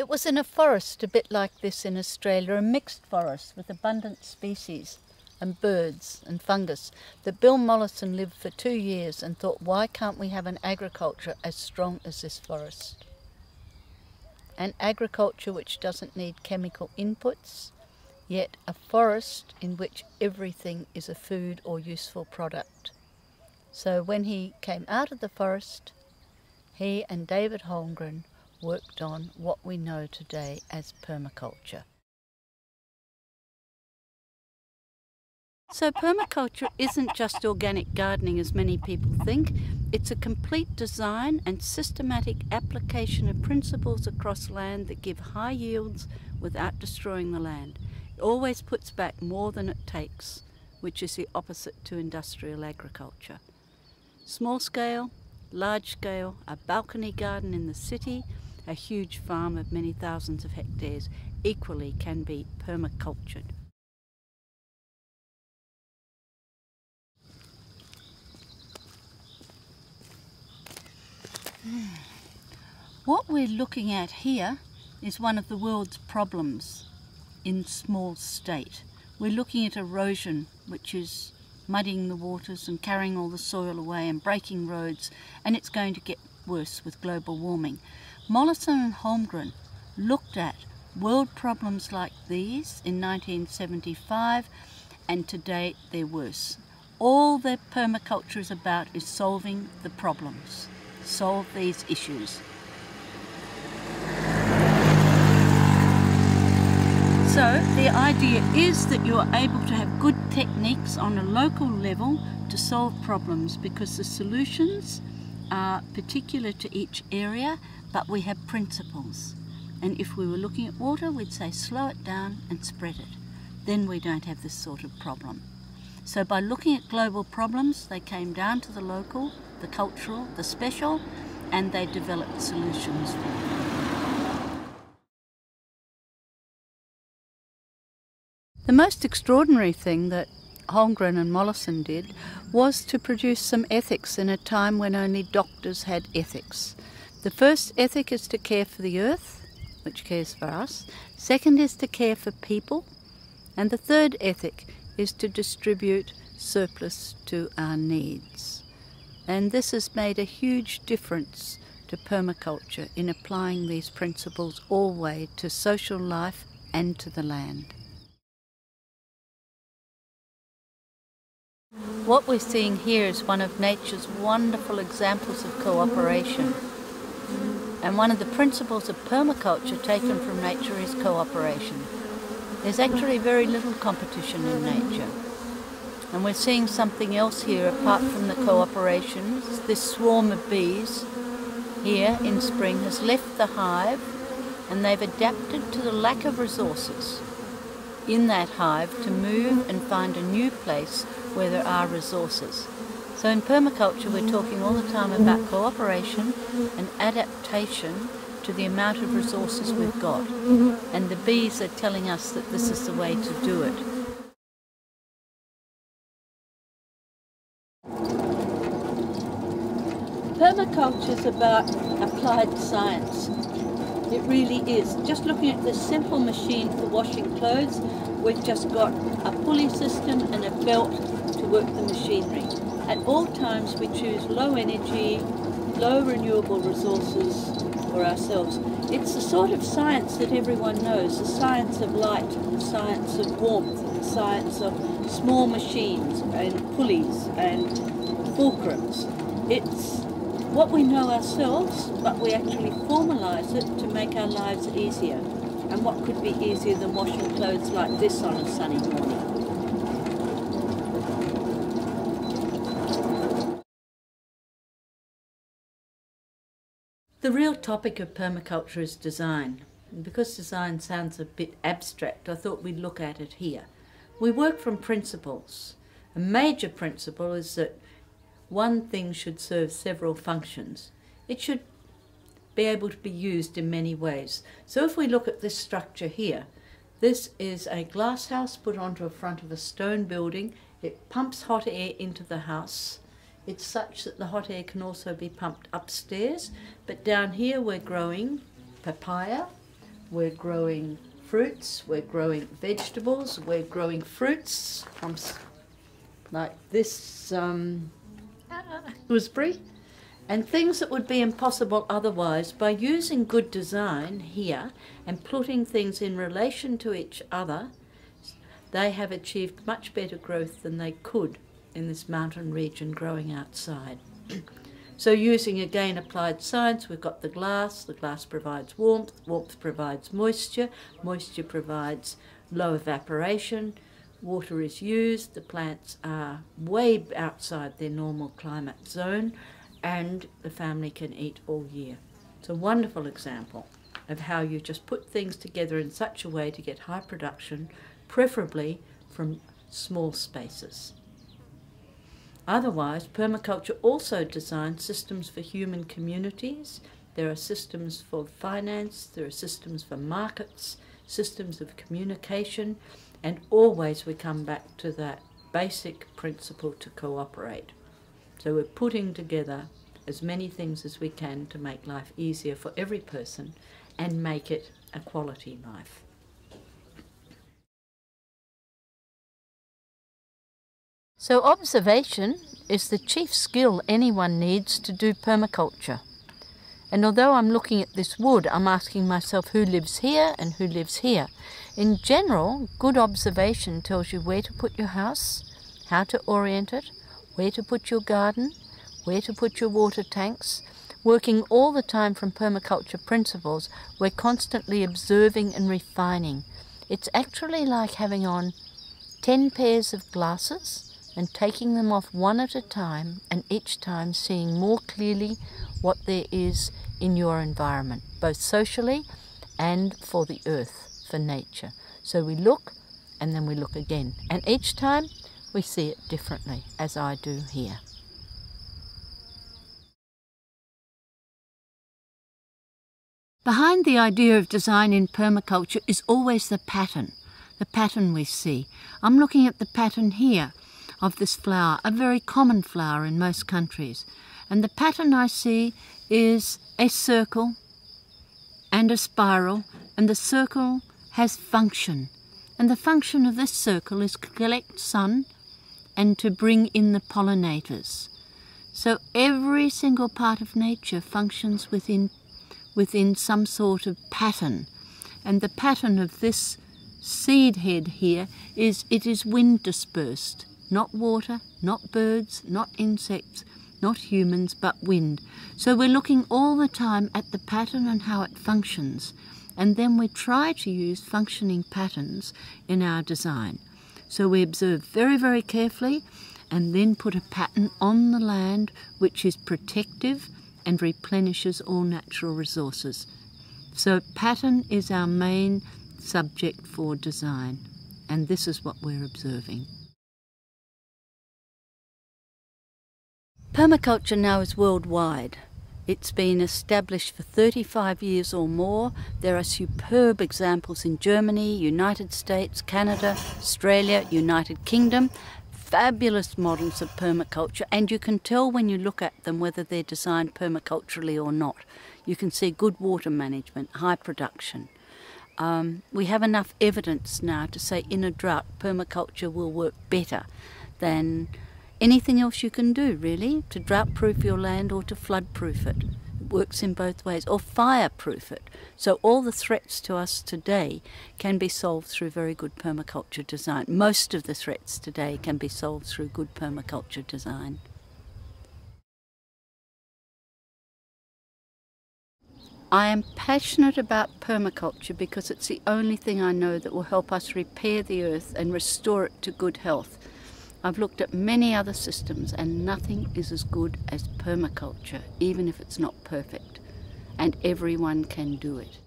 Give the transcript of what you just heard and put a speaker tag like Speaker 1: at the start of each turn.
Speaker 1: It was in a forest a bit like this in Australia, a mixed forest with abundant species and birds and fungus, that Bill Mollison lived for 2 years and thought, why can't we have an agriculture as strong as this forest? An agriculture which doesn't need chemical inputs, yet a forest in which everything is a food or useful product. So when he came out of the forest, he and David Holmgren worked on what we know today as permaculture. So permaculture isn't just organic gardening as many people think. It's a complete design and systematic application of principles across land that give high yields without destroying the land. It always puts back more than it takes, which is the opposite to industrial agriculture. Small scale, large scale, a balcony garden in the city, a huge farm of many thousands of hectares equally can be permacultured. What we're looking at here is one of the world's problems in small state. We're looking at erosion, which is muddying the waters and carrying all the soil away and breaking roads, and it's going to get worse with global warming. Mollison and Holmgren looked at world problems like these in 1975, and to date they're worse. All that permaculture is about is solving the problems, solve these issues. So the idea is that you are able to have good techniques on a local level to solve problems, because the solutions are particular to each area, but we have principles. And if we were looking at water, we'd say slow it down and spread it. Then we don't have this sort of problem. So by looking at global problems, they came down to the local, the cultural, the special, and they developed solutions for them. The most extraordinary thing that Holmgren and Mollison did was to produce some ethics in a time when only doctors had ethics. The first ethic is to care for the earth, which cares for us. Second is to care for people. And the third ethic is to distribute surplus to our needs. And this has made a huge difference to permaculture in applying these principles all the way to social life and to the land. What we're seeing here is one of nature's wonderful examples of cooperation. And one of the principles of permaculture taken from nature is cooperation. There's actually very little competition in nature. And we're seeing something else here apart from the cooperation. This swarm of bees here in spring has left the hive, and they've adapted to the lack of resources in that hive to move and find a new place where there are resources. So in permaculture we're talking all the time about cooperation and adaptation to the amount of resources we've got. And the bees are telling us that this is the way to do it. Permaculture is about applied science. It really is. Just looking at this simple machine for washing clothes, we've just got a pulley system and a belt to work the machinery. At all times we choose low energy, low renewable resources for ourselves. It's the sort of science that everyone knows, the science of light, the science of warmth, the science of small machines and pulleys and fulcrums. It's what we know ourselves, but we actually formalise it to make our lives easier. And what could be easier than washing clothes like this on a sunny morning? The real topic of permaculture is design. And because design sounds a bit abstract, I thought we'd look at it here. We work from principles. A major principle is that one thing should serve several functions. It should be able to be used in many ways. So if we look at this structure here, this is a glass house put onto the front of a stone building. It pumps hot air into the house. It's such that the hot air can also be pumped upstairs. But down here we're growing papaya, we're growing fruits, we're growing vegetables, we're growing fruits from like this gooseberry, and things that would be impossible otherwise. By using good design here and putting things in relation to each other, they have achieved much better growth than they could in this mountain region growing outside. So using again applied science, we've got the glass provides warmth, warmth provides moisture, moisture provides low evaporation, water is used, the plants are way outside their normal climate zone, and the family can eat all year. It's a wonderful example of how you just put things together in such a way to get high production, preferably from small spaces. Otherwise, permaculture also designs systems for human communities. There are systems for finance, there are systems for markets, systems of communication, and always we come back to that basic principle to cooperate. So we're putting together as many things as we can to make life easier for every person and make it a quality life. So observation is the chief skill anyone needs to do permaculture. And although I'm looking at this wood, I'm asking myself who lives here and who lives here. In general, good observation tells you where to put your house, how to orient it, where to put your garden, where to put your water tanks. Working all the time from permaculture principles, we're constantly observing and refining. It's actually like having on 10 pairs of glasses and taking them off one at a time, and each time seeing more clearly what there is in your environment, both socially and for the earth, for nature. So we look and then we look again, and each time we see it differently, as I do here. Behind the idea of design in permaculture is always the pattern we see. I'm looking at the pattern here of this flower, a very common flower in most countries. And the pattern I see is a circle and a spiral, and the circle has function. And the function of this circle is to collect sun and to bring in the pollinators. So every single part of nature functions within some sort of pattern. And the pattern of this seed head here is it is wind dispersed. Not water, not birds, not insects, not humans, but wind. So we're looking all the time at the pattern and how it functions. And then we try to use functioning patterns in our design. So we observe very, very carefully and then put a pattern on the land which is protective and replenishes all natural resources. So pattern is our main subject for design. And this is what we're observing. Permaculture now is worldwide. It's been established for 35 years or more. There are superb examples in Germany, United States, Canada, Australia, United Kingdom. Fabulous models of permaculture, and you can tell when you look at them whether they're designed permaculturally or not. You can see good water management, high production. We have enough evidence now to say in a drought permaculture will work better than anything else you can do, really, to drought-proof your land or to flood-proof it. It works in both ways, or fire-proof it. So all the threats to us today can be solved through very good permaculture design. Most of the threats today can be solved through good permaculture design. I am passionate about permaculture because it's the only thing I know that will help us repair the earth and restore it to good health. I've looked at many other systems and nothing is as good as permaculture, even if it's not perfect. And everyone can do it.